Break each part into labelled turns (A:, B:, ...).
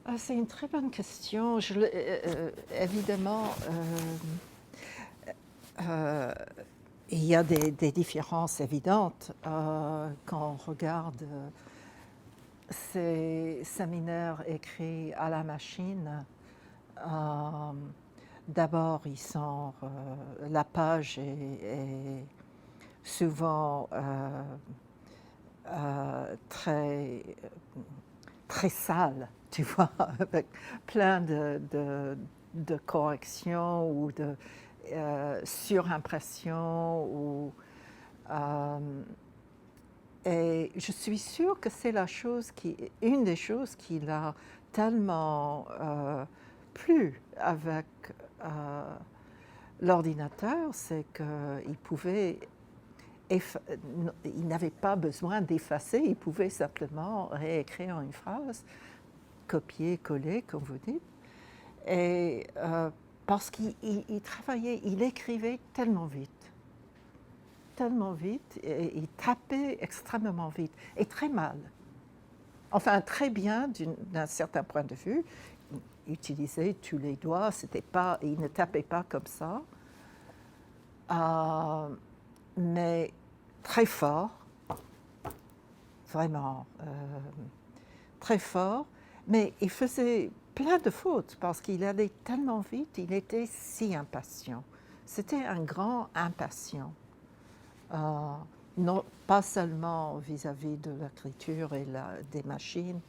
A: Ah, c'est une très bonne question. Évidemment, euh, il y a des différences évidentes quand on regarde ces séminaires écrits à la machine. Euh, D'abord, la page est souvent très, très sale, tu vois, avec plein de corrections ou de surimpression. Et je suis sûre que c'est une des choses qui l'a tellement plu avec euh, l'ordinateur, c'est il n'avait pas besoin d'effacer, il pouvait simplement réécrire une phrase, copier, coller, comme vous dites. Et parce qu'il travaillait, il écrivait tellement vite, et il tapait extrêmement vite, et très mal. Enfin, très bien d'un certain point de vue. Il utilisait tous les doigts, il ne tapait pas comme ça. Mais très fort, vraiment très fort, mais il faisait plein de fautes parce qu'il allait tellement vite, il était si impatient. C'était un grand impatient, non, pas seulement vis-à-vis de l'écriture et des machines,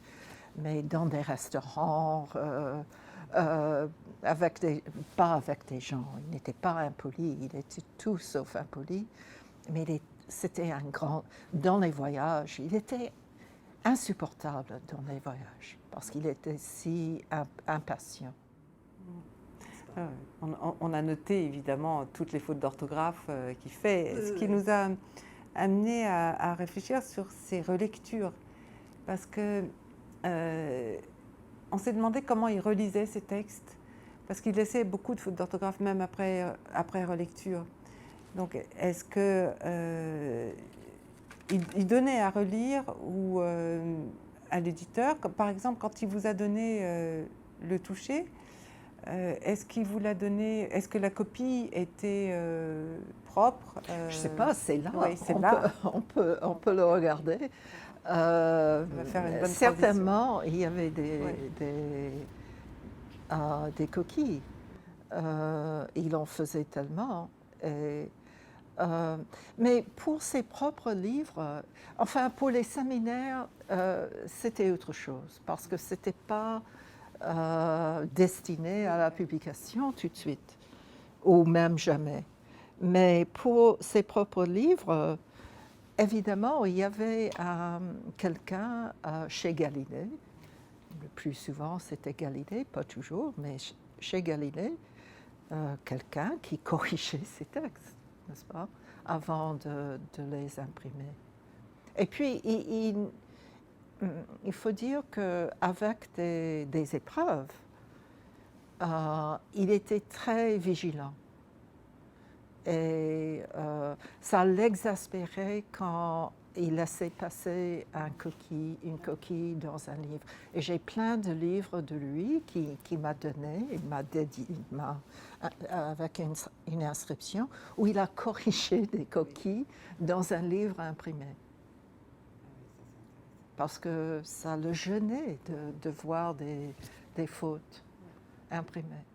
A: mais dans des restaurants, euh, pas avec des gens. Il n'était pas impoli, il était tout sauf impoli, mais c'était un grand. Dans les voyages, il était insupportable dans les voyages parce qu'il était si impatient.
B: On a noté évidemment toutes les fautes d'orthographe qu'il fait, ce qui nous a amené à réfléchir sur ses relectures. Parce que on s'est demandé comment il relisait ses textes, parce qu'il laissait beaucoup de fautes d'orthographe même après relecture. Donc est-ce que il donnait à relire ou à l'éditeur, par exemple quand il vous a donné le toucher, est-ce qu'il vous l'a donné? Est-ce que la copie était propre?
A: Je ne sais pas, c'est là.
B: Oui, c'est là.
A: On peut le regarder.
B: Ça va faire une bonne
A: Certainement, il y avait des coquilles. Il en faisait tellement. Et, mais pour ses propres livres, enfin pour les séminaires, c'était autre chose parce que c'était pas destiné à la publication tout de suite, ou même jamais. Mais pour ses propres livres, évidemment, il y avait quelqu'un chez Galilée. Le plus souvent, c'était Galilée, pas toujours, mais chez Galilée, quelqu'un qui corrigeait ses textes, n'est-ce pas, avant de les imprimer. Et puis, il faut dire qu'avec des épreuves, il était très vigilant. Et ça l'exaspérait quand il laissait passer une coquille dans un livre. Et j'ai plein de livres de lui qui m'a donné, il m'a dédié, avec une inscription, où il a corrigé des coquilles dans un livre imprimé. Parce que ça le gênait de voir des fautes imprimées.